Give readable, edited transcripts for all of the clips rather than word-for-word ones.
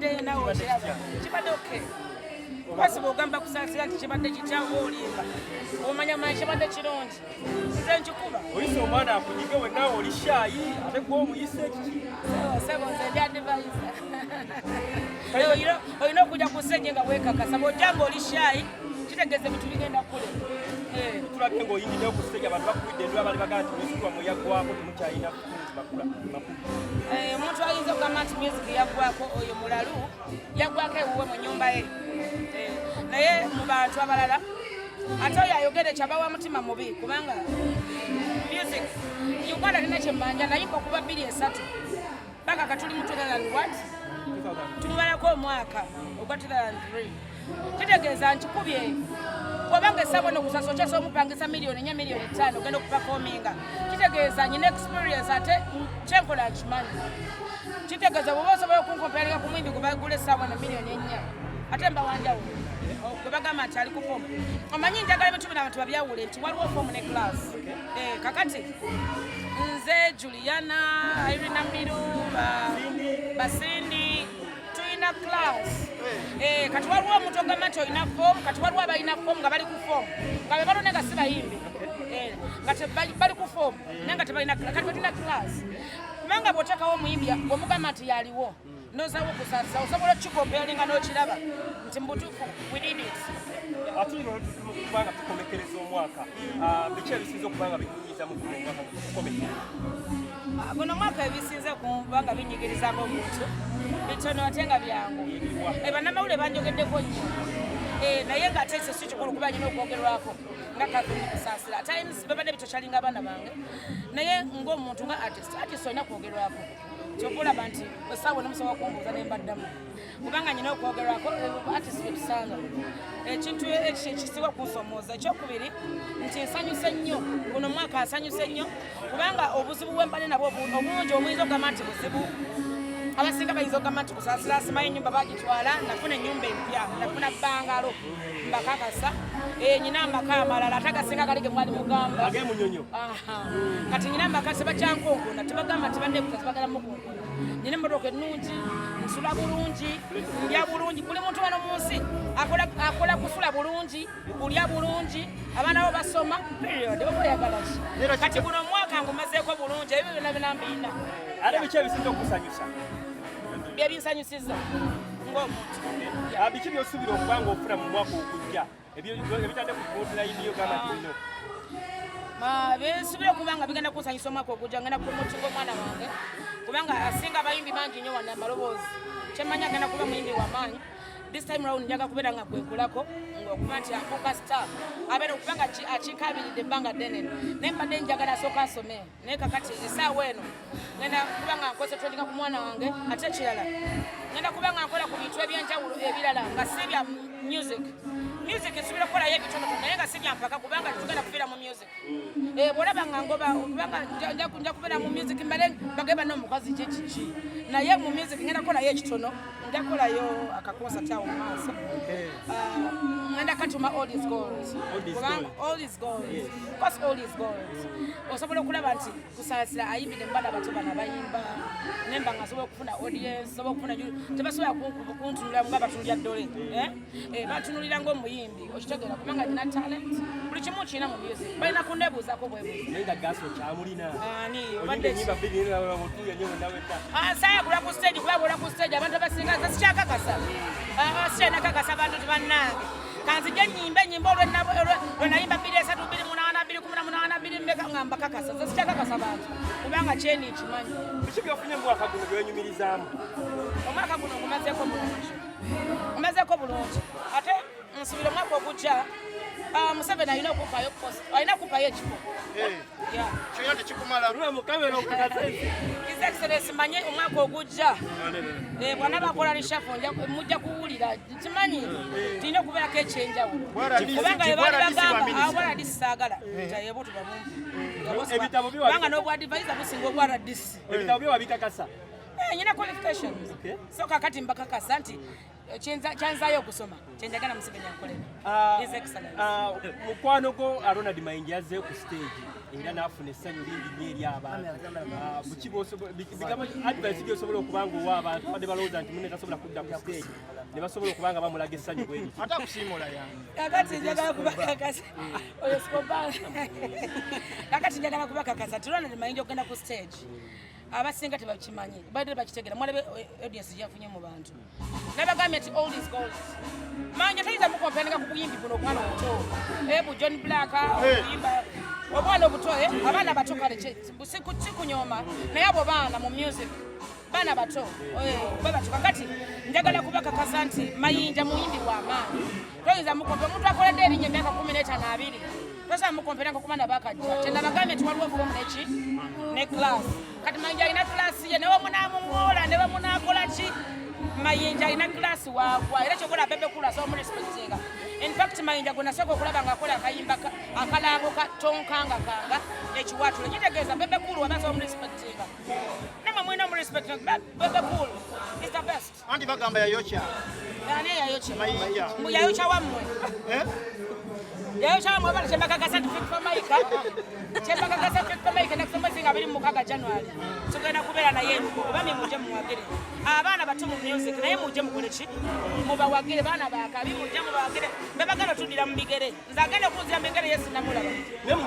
kibadde nawo kibadde okay kwasi bw'ogamba kusaasira nti kibadde kityawo olimba omanya manyi kibadde kirungi nze nkikuba oyise omwana akunyige wenna oli shaayi ate gwe omuyise kiki sebo nze ndi adivisa olina okujja ku ssenye nga weekakasa bw'ojjanga oli shaayi kitegeeza ebintu bigenda kule tulabye ng'oyingiddeyo ku stage abantu bakubidde endwa bali bagaa nti music wamwe yaggwako temukyalina makulu omuntu ayinza okugamba nti music yaggwako oyo mulalu yaggwako ewuwe mu nnyumba ye naye mu bantu abalala ate oyo ayogere kyabawa mutima mubi kubanga music uganda lina kyemmanja nayimba okuba 2-3 paka katuli mu 2001 tumubalako omwaka ogwa 2003 kitegeeza nkikubye bw'obanga essaawa eno kusasa okyasa omupangisa miliyoni 4 miliyoni 5 ogenda okupafominga kitegeeza nyina experience ate kyenkola nkimanyi kitegeeza bw'oba osobola okunkompalinga ku mwimbi gwe bagula essaawa eno miliyoni 4 ate mbawanjawulo gwe bagamba nti ali ku fomu omanyi njagala ebintu bino abantu babyawule nti waliwo fomu ne class kakati nze Juliana Irina Miru Basindi tulina class kati waliwo omuntu ogamba nti olina fomu kati waliwo abalina fomu nga bali ku fomu nga be balone nga si bayimbi nga bali ku fomu naye nga tebalina kati betulina class kubanga bw'otekawo omuyimbi bw'omugamba nti yaliwo nozawo okusaasira osobola okukikompalinga n'okiraba nti mu butuufu we did it kubanga tukomekereza omwaka biki ebisinza okubanga binyinyiza mu kukomekera guno mwaka ebisinze kubanga binyigirizamu omuntu bitono ate nga byangu bannamawulire banjogeddeko nnyo naye ng'ate ekyo si kikulu kuba nyina okwogerwako nga kakumi kusaasira times babadde bitokyalinga abaana bange naye ng'omuntu nga artist olina kwogerwako kyokulaba nti essaawa nomusobola kumbuuza ne mbaddamu kubanga nyina okwogerwako artist byetusanga ekintu ekisiwa kunsomooza ekyokubiri nti nsanyuse nnyo guno mwaka asanyuse nnyo kubanga obuzibu bwembale nabwo obungi omuyinza okugamba nti buzibu abasinga bayinza okugamba nti kusaasira simanyi ennyumba bagitwala nafuna ennyumba empya nafuna bbangalo mbakakasa nyina amaka amalala ate agasinga gali ge mwali mugamba agemunyonyo kati nyina amaka sebakyankonkona tebagamba nti banneekuta tebagala mukonkona nyina emmotoka ennungi nsula bulungi ndya bulungi buli muntu wano mu nsi akola kusula bulungi kulya bulungi abaana bo basoma period obayagala ki kati guno omwaka ngumazeeko bulungi ebyo byonna binambirina ate biki ebisinza okusanyusa byebinsanyusiza ng'omuntu biki byosuubira okuba nga ofuna mu mwaka ogujja ebitadde ku bootlayiniyo gamba tirino bensuubira okuba nga bigenda kunsanyusa omwaka ogujja ngenda kupromotinga omwana wange kubanga asinga abayimbi bangi nnyo wana amaloboozi kyemmanyi agenda kuba muyimbi w'amaanyi this time round njaga kubeera nga kwenkulako ng'okuba nti afuuka star abeera okuba nga akikabiridde ebbanga ddene naye mbadde njagala asooka asome naye kakati essaawa eno ngenda kuba nga nkonsentratinga ku mwana wange ate ekirala ngenda kuba nga nkola ku bintu ebyenjawulo ebirala nga si bya music nsuubira okukolayo ebitonotono naye nga si byampaka kubanga tugenda kubeera mu music bw'olaba nga ngoba kubanga nja kubeera mu music mbale bagamba n'omukazi kye kiki naye mu music ngenda kukolayo ekitono nja kukolayo akakonsati awo mu maaso ngenda katuma all is gold kubanga all is gold because all is gold osobola okulaba nti kusaasira ayimbidde mbala bato bana bayimba nemba nga asobola okufuna audience sobola okufuna tebasobola kuntunulira nga batunulira ddole batunulira ng'omuyimbi okitegeera kubanga nina talent buli kimu kiina mu music balina kunnebuuzako sayagula ku stage kubabula ku stage abantu abasinga sikyakakasa sikyanakakasa abantu tibannange kanzijja nyimba enyimba olwenayimba 2-3-2-8-2-18 nga mbakakasa ze sikyakakasa bantu kubanga kyeni kimanyi biki byofunye omwaka guno byenyumirizaamu omwaka guno ngumazeeko bulungi ate nsubira omwaka ogujja Museveni alina okupayo post alina kupayo ekifo kyonna tekikumala mukamera His Excellency manye omwaka ogujja bwana bakola lishafu mujja kuwulira kimanyi tulina okubeerako ekyenjawulo kubanga bebali bagamba abwala disagala tayebutu babumbi kubanga n'obwadivaiza businga obwaradisi ebitabo bye wabikakasa nyina qualifications so kakati mbakakasa nti Chanzayo okusoma kyenjagala Museveni akole. His Excellency. Mukwano go Ronald Mayinja azze ku stage era n'afuna essanyu lingi nnyo eri abantu. Advice gy'osobola okubanga owa abantu badde balowooza nti munne tasobola kudda ku stage ne basobola okubanga bamulaga essanyu bwe liti. Ate akusiimula yange. Kakati njagala kubakakasa. Oyo sikobanga. Kakati njagala kubakakasa ti Ronald Mayinja okugenda ku stage. Abasinga tebakimanyi badde bakitegera mwalabe audience gyafunye mu bantu nabagambye nti all is gold Mayinja tayiza mukompeninga ku buyimbi buno obwana obuto ebu John Black oyimba obwana obuto abaana bato kale sikunyoma naye abo baana mu music baana bato bwe kati njagala kubakakasa nti Mayinja muyimbi wa maani tayiza mukompe omuntu akoledde erinnya emyaka 15 20 Pesa mukomperenga kumana bakajja. Tena bagame tuwaliwo form nechi ne class. Kati Mayinja ina class ye newe munamumola newe munakola chi. Mayinja ina class wa era chokola bebe kula so mu respectinga. In fact Mayinja gona soko kulaba ngakola akayimba akalango ka tonkanga kanga echi watu lekitegeza bebe kulu wabaso mu respectinga. Nema mwina mu respectinga bebe kulu is the best. Andi bagamba ya yocha. Yani ya yocha. Mayinja. Mu ya yocha wamwe. Yao chama bali chemba kaka certificate for Maika. Chemba kaka certificate for Maika next month ngabiri mu kaka January. Tugenda kubera na yenu. Bami muje mu wagire. Abana bato mu music naye muje mu kolechi. Muba wagire bana bakabi muje mu wagire. Bebagala tudira mu bigere. Nzagenda kuzira mu bigere Yesu namulaba.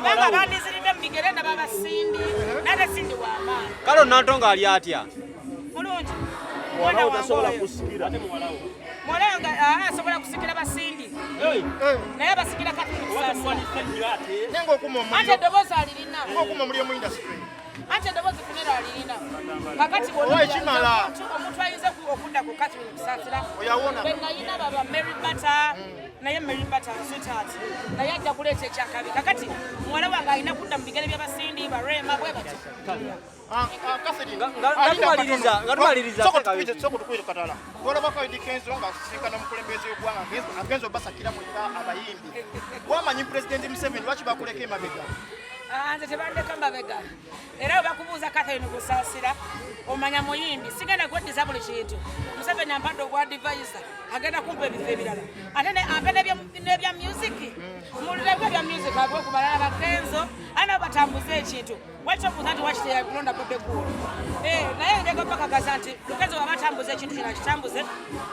Baba bandi zirinde mu bigere na baba sindi. Nada sindi wa amana. Kalo nantonga ali atya. Mulungi. Mwana utasobola kusikira ate muwalawo. Mwana asobola kusikira basindi. Naye basikira kati nengo okuma omuliro. Ate dobozi alirina. Okuma omuliro mu industry. Ate dobozi funera alirina. Kakati kimala. Omuntu ayinza okudda ku kati Kusaasira. Oyawona. Bengayina baba Mary Butter. Naye Mary Butter sweetheart. Naye ajja kuleeta ekyakabi. Kakati muwala wange alina kudda mu bigere by'abasindi barema bwe bati. Ngatumaliriza soko tukwire katala kola bakaidi kenzo nga sikana mukulembeze y'ogwanga agenzo basakira mu abayimbi wamanyi president Museveni lwaki bakuleka emabega nze tebandeka mabega era bakubuuza Catherine Kusaasira omanya muyimbi sigenda kweddiza buli kintu Museveni ampadde ogwa advisor agenda kumpa ebifo ebirala ate ampe n'ebya music mululebwa ebya music agwe ku balala bakenzo ana batambuza ekintu wekyombuuza nti wakite yakulonda bebe gulu naye njagala bakakasa nti lukenzo wabatambuza ekintu kino akitambuze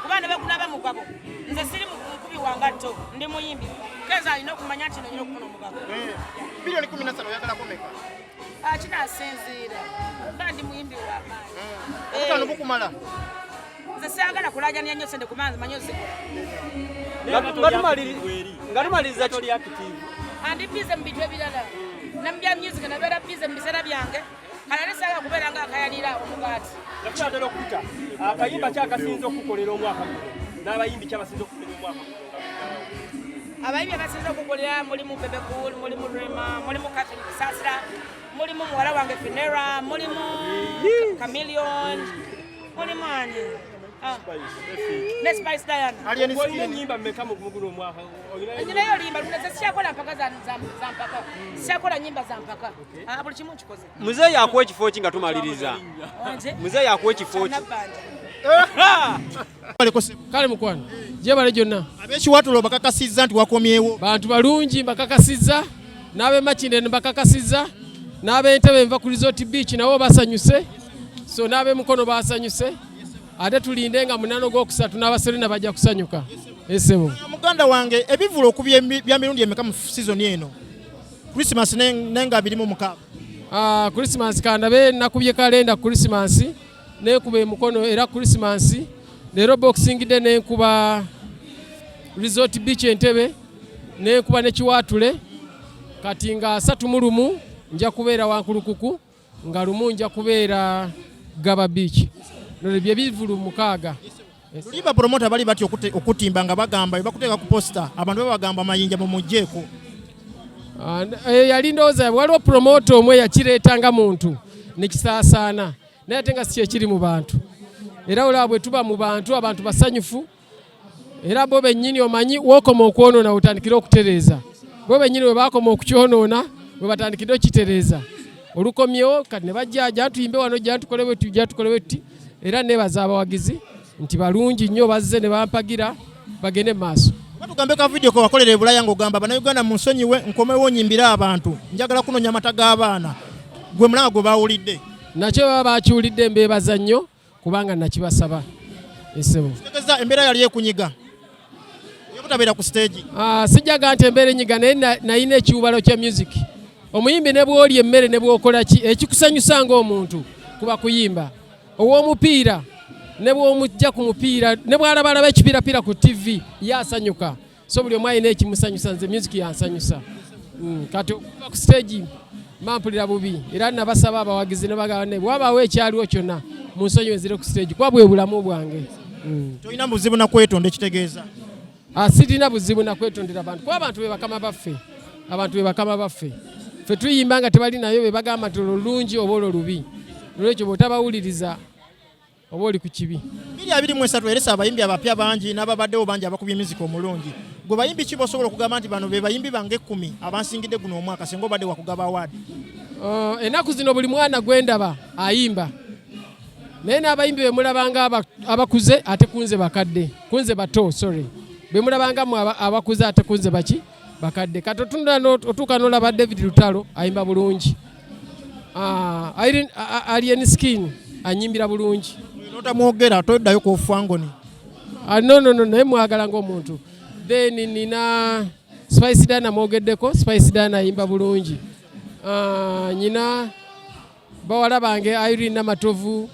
kuba ne bekunaba mugabo nze siri mukubi wangatto ndi muyimbi kenzo alina okumanya nti nonyina okufuna omugabo bilioni 17 oyagala kumeka kinasinziira nga ndi muyimbi w'amaanyi okutano bukumala nze siagala kulajanya nnyo sente kumanzi manyi ozikola ngatumaliriza toli active. andi bize mu bintu ebirala namubya music nabeera bize mu biseera byange kalale saaga kubeera nga akayalira omugaati Nakutandala okuta akayimba kyakasinze okukolera omwaka guno n'abayimbi kyabasinze okukolera omwaka guno. abayimbi abasinze okukolera mulimu Bebe Cool, mulimu Rema, mulimu Catherine Kusaasira, mulimu muwala wange Finera, mulimu Chameleon, mulimu ani ne Spice Diana. Olina ennyimba mmeka mu guno omwaka? Nyinayo limba lunaze siyakola mpaka za mpaka. Siyakola nyimba za mpaka. Buli kimu kikoze. Muzeeyi akuwa ekifo ki nga tumaliriza. Muzeeyi akuwa ekifo ki. Kale mukwano gyebale gyonna abekiwatulo bakakasizza nti wakomyewo bantu balungi mbakakasizza n'abemakinde mbakakasizza n'ab'entebe nva ku Resort Beach nabo basanyuse so n'abemukono basanyuse ate tulinde nga munano gw'okusatu n'abaserena bajja kusanyuka esebo muganda wange ebivulo okubya bya mirundi emeka mu season eno Christmas nenga 26 Christmas kandabe nakubye kalenda Christmas nekuba emukono era Christmas lero Boxing Day nekuba Resort Beach Entebbe nekuba nekiwatule kati nga 3 mu lumu nja kubeera Wankulukuku nga lumu nja kubeera Gaba Beach nole bye bivulu mukaaga liba promoter bali bati okutimba nga bagamba bakuteeka ku poster abantu bagamba Mayinja mu mujjeeko yali ndowooza waliwo promoter omwe yakireetanga muntu nekisaasaana naye ate nga si kyekiri mu bantu era olaba bwe tuba mu bantu abantu basanyufu era bo bennyini omanyi wookoma okwonoona otandikira okutereeza bo bennyini bwe baakoma okukyonoona bwe batandikira okitereeza olukomyewo kati ne bajja jja tuyimbe wano jja tukole bwe tuti era neebaza abawagizi nti balungi nnyo bazze ne bampagira bagende maaso. Batugambe ka video ko wakolera Bulaya ng'ogamba bannayuganda munsonyiwe nkomewo nyimbira abantu njagala kunonya amata g'abaana gwe mulanga gwe baawulidde. Nakyo baba bakiwulidde mbeebaza nnyo kubanga nakibasaba. Esebo. Tegeza embeera yali ekunyiga. Yobutabeera ku stage. Sijjaga nti embeera enyiga naye nayina ekiwubalo kya music. Omuyimbi ne bw'oli emmere ne bw'okola ki ekikusanyusa ng'omuntu kuba kuyimba. Ow'omupiira ne bw'omujja ku mupiira ne bw'alabalaba ekipiirapira ku TV yasanyuka. So buli omu alina ekimusanyusa nze music yansanyusa. Kati okuva ku stage mampulira bubi era nabasaba abawagizi ne bagamba ne bw'abaawo ekyaliwo kyonna mu nsonyi eziri ku stage kuba bwe bulamu bwange. Toyina buzibu na kwetonda ekitegeeza. Sitina buzibu na kwetondera abantu kuba abantu be bakama baffe. Abantu be bakama baffe. Ffe tuyimba nga tebali nayo be bagamba nti olulungi oba olubi. Lwekyo bw'otabawuliriza oba oli ku kibi. 2023 eresa abayimbi abapya bangi n'ababaddewo bangi abakubye muzika omulungi. Gwe bayimbi ki bosobola okugamba nti bano be bayimbi bange 10 abansingidde guno omwaka singa obadde wakugaba awadi? Ennaku zino buli mwana gwendaba ayimba. Naye n'abayimbi be mulabanga abakuze ate kunze bakadde. Kunze bato, sorry. Be mulabanga mu abakuze ate kunze baki? Bakadde. Kati otunda otuuka n'olaba David Lutalo ayimba bulungi. Alien Skin anyimbira bulungi. Notamwogera toddayo ku Fangoni. No, naye mwagala ng'omuntu. Then nina Spice Dana mwogeddeko, Spice Dana ayimba bulungi. Nyina bawala bange Irene Namatovu,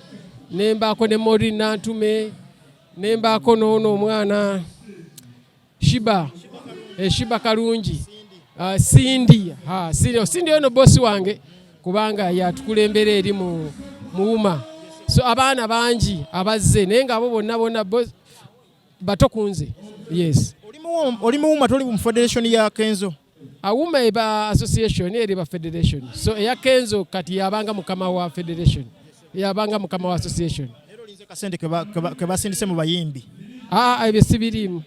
nembaako ne Maureen Nantume, nembaako n'ono omwana Shiba Kalungi. Cindy ono bosi wange kubanga yatukulembera eri mu Wuma. So abaana bangi abazze naye nga abo bonna bato kunze. Yes. Oli mu Wuma toli mu federation ya Kenzo? Wuma eba association eri ba federation. So eya Kenzo kati yabanga mukama wa federation. Yabanga mukama wa association. Lero linze kasente ke basindise mu bayimbi. Ebyo sibirimu.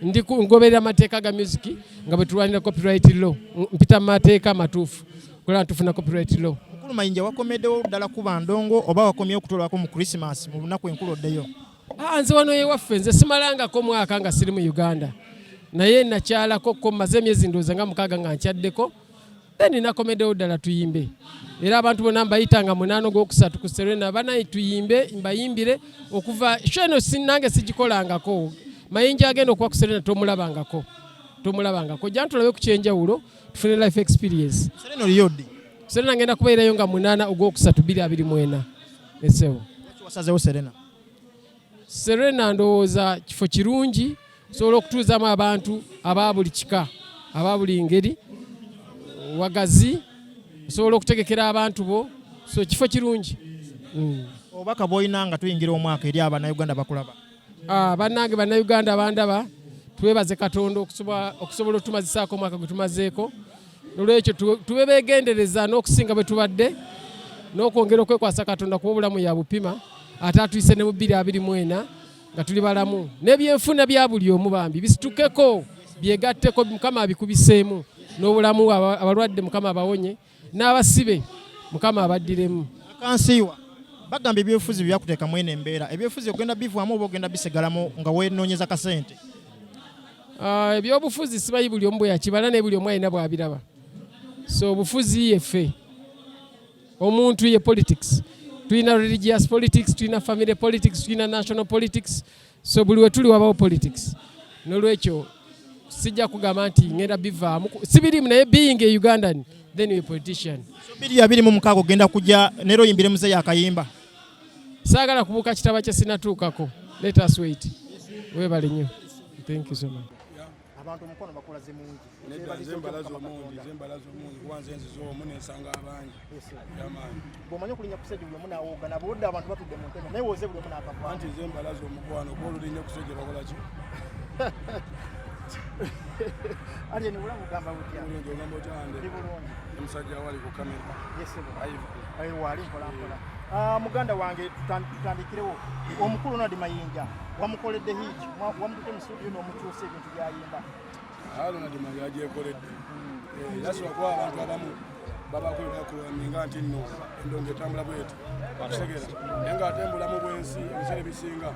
Ndi ngoberera amateeka ga music nga betulwanira copyright law. Mpita mateeka matuufu. Kola tufuna copyright law. Mukulu Mayinja wakomeddewo ddala kuba ndongo oba wakomye okutolwako mu Christmas mu lunaku enkulu oddeyo? Nze wano ewaffe nze simalangako mwaka nga siri mu Uganda. Naye nakyalako ko maze emyezi ndowooza nga 6 nga nkyaddeko. Then nakomeddewo ddala tuyimbe. Era abantu bonna mbayitanga 8 gw'okusatu ku Serena banayi tuyimbe mbayimbire okuva sheno sinange sigikolangako. Mayinja agenda okuba ku Serena tomulabangako. Jantulabe ku kyenjawulo tufune life experience. Serena oliyoddi? Serena ngenda kubeerayo nga 8 ogw'okusatu 2024. Esewo. Wasazeewo Serena? Serena ndowooza kifo kirungi sobola okutuuzaamu abantu aba buli kika aba buli ngeri wagazi sobola okutegekera abantu bo so kifo kirungi. Obaka bw'olina nga tuyingira omwaka eri Abannayuganda bakulaba? Bannange Bannayuganda bandaba twebaze Katonda okusobola otumazisaako omwaka gwe tumazeeko. Olwekyo tube beegendereza n'okusinga bwe tubadde n'okwongera okwekwasa Katonda kuba obulamu ya bupima ate atuyise ne mu 2024 nga tuli balamu n'ebyenfuna bya buli omu bambi bisitukeko byegatteko Mukama abikubiseemu n'obulamu abalwadde Mukama abawonye n'abasibe Mukama abaddiremu. Kansiiwa bagamba ebyobufuzi byakuteeka mwene embeera ebyobufuzi ogenda bivaamu oba ogenda bisigalamu nga weenoonyeza kasente? Ebyobufuzi sibayi buli omu bwe yakibala naye buli omu alina bw'abiraba. So obufuzi yeffe omuntu ye politics. Tulina religious politics, tulina family politics, tulina national politics. So buli we tuli wabawo politics. N'olwekyo sijja kugamba nti ngenda bivaamu. Sibirimu naye being a Ugandan, then you're a politician. So 2026 ogenda kujja neero oyimbire muze yakayimba? Saagala kubuuka kitaba kye sinatuukako. Let us wait. Weebale nnyo. Thank you so much. Abantu mukono bakulaze mungi. Zembalazo mungi kubanza enzizo omune ensanga abangi. Yamani. Bw'omanyi okulinya kusejja buli omu n'awoga na bodda abantu batudde mu ntebe naye woze buli omu n'akafa. Anti zembalazo omukwano gw'olulinya kusejja bakola ki? Aliye ni bulamu gamba butya? Bulungi ogamba okyande. Ndi bulungi. Omusajja awali ku kamera. Yesebo. Ayi wali mpola. Muganda wange tutandikirewo omukulu Ronald Mayinja wamukoledde hiki wamututte mu studio n'omukyusa ebintu byayimba. Ronald Mayinja agyekoledde. Yasobola kuba abantu abamu baba kulinga nti nno endongo etambula bweti segera naye ng'atembula mu bwensi ebiseera ebisinga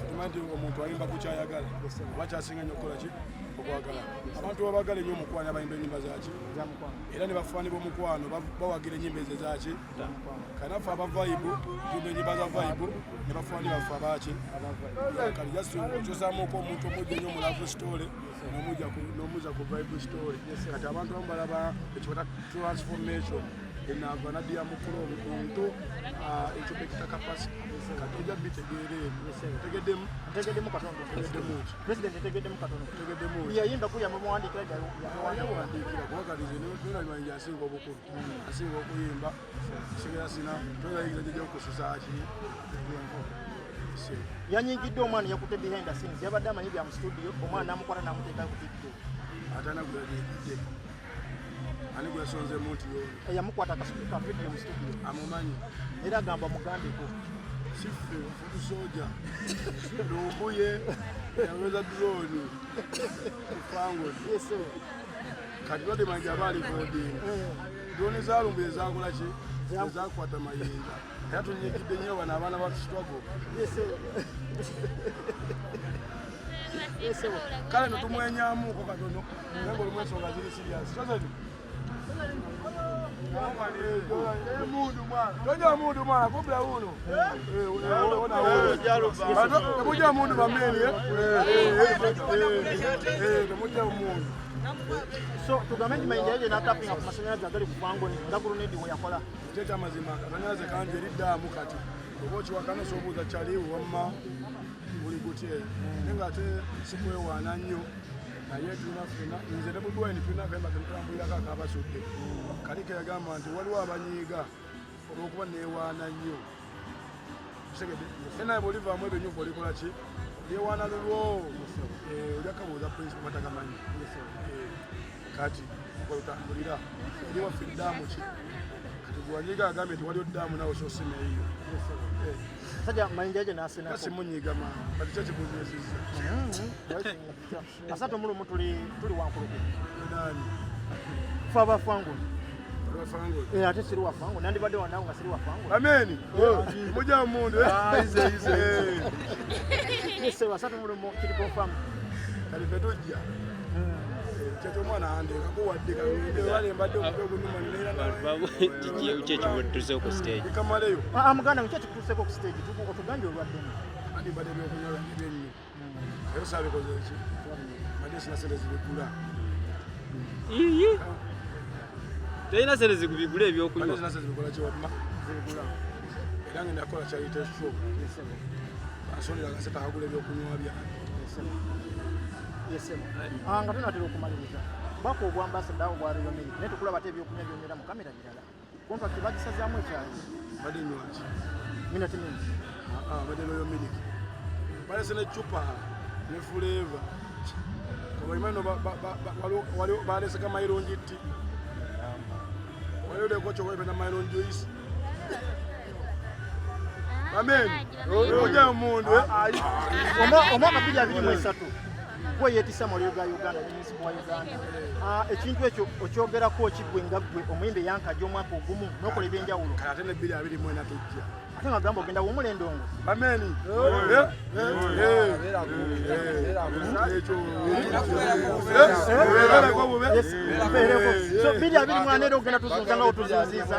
tumanyi nti omuntu ayimba ku kyayagala oba kyasinga nnyo okukola ki okwagala abantu babagala ennyo omukwano abayimba ennyimba zaki era ne bafaani b'omukwano bawagira ennyimba ezo zaki kanaffe abavaibu tuyimba ennyimba za vaibu ne bafaani baffe abaki kali jasi okyosaamuuko omuntu omujja ennyo mulavu story n'omuzza ku vaibu story kati abantu abamu balaba ekibata transformation enava nadya mukulu omuntu ekyo bekita kapasite kati ojja bitegeere tegeddemu katono president tegeddemu katono tegeddemu yayimba kuya mu muwandiikira kuba kati zino Mayinja asinga obukulu asinga okuyimba sigera sina toyayingira jjajja okususaaki yanyingidde omwana yakutte behind the scenes yabadde amanyi bya mu studio omwana namukwata namuteeka ku tiktok atanagulagidde ani gwe yasonze munti yo yamukwata akasupika video mu studio amumanyi era agamba mugambeko sife futusoja lumbuye yaweza drone kufango yeso kati bade Mayinja abali kodi drone zalumbuye zakola ki zakwata Mayinja era tunyekidde nnyo bano abaana ba struggle yeso kale notumwenyamuko katono nengo lumwensonga ziri serious mundu mwana kubla uno temuja mundu bameli temuja mundu so tugambe nti Mayinja yeje natapinga ku masanyalaze agali ku Fangoni nga Ronald we yakola kyekya mazima kasanyalaze kanje eriddamu kati oba okiwakana sobuuza kyaliwo wamma buli gutye naye ng'ate sikwewaana nnyo naye tunafuna nze ne budwaini tunagamba temutambulirako akabasudde kaliko yagamba nti waliwo abanyiiga olw'okuba neewaana nnyo segede enaye bwolivaamu ebyo nyumba olikola ki lyewaana lulwo olyakabuuza prince matagamanyi kati olutambulira eri waffe eddaamu ki kati gwanyiiga agambye nti waliwo ddaamu nawe soosimeeyo Saja Mayinja yeje nasina kasi munyiga ma kati kyo kibunyezizza asato mulu tuli wankuluku nani faba Fangoni ate siri wa Fangoni nandi badde wanangu nga siri wa Fangoni ameni muja mundu ize yese asato mulu kiri confirm kali fetujja kyo mwana ande kakuwadde kangende wale mbadde okudogo numa nera babu tikiye tuze ku stage kamaleyo muganda mukye tukuse ku stage tuko otuganje olwadde andi badde byokunyola nibyenyo era sabe ko zeki badde sina sele zibigula tayina sele zikubigula ebyokunywa badde sina sele zibigula kiwamma zibigula era ngenda kola charity show asonera gaseta agula ebyokunywa bya yesema nga tunatera okumaliriza bako obwambasada obwa Ronald naye tukulaba ate ebyokunywa byonyera mu kamera birala contract bagisazaamu ekyalo badde nywanki minute mingi badde Ronald balese ne chupa ne flavor kabaimano waliwo balese kama ironjiti waliwo dekocho webe na mairon juice amen oja mundu omwaka 2023 gwe yetisa mu Uganda n'ensi wa Uganda ekintu ekyo okyogerako kigwe nga gwe omuyimbe yankaja omwaka ogumu n'okola ebyenjawulo ate ne 2024 tujja ate nga gamba ogenda w'omulendongo ameni so 2024 era ogenda tuzunza nga otuzinziza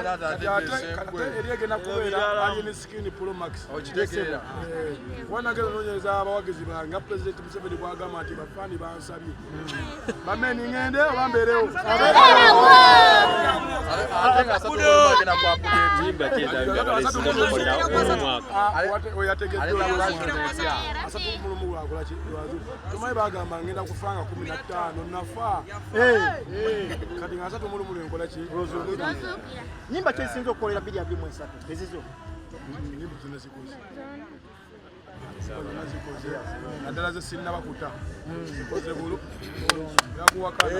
eri egenda kubeera ali ne skin pro max okitegeera wanagera nonyeza abawagizi bange nga president Museveni bwagamba nti bafani bansabye bameni ngende obambeerewo tumanyi bagamba ngenda kufanga 15 nafa kati nga 3 enkolaki nyimba kyesinza okukolera 2023 ezizo nyimba zonna zikoze naddala ze sinnabakuta zikoze bulu yakuwakana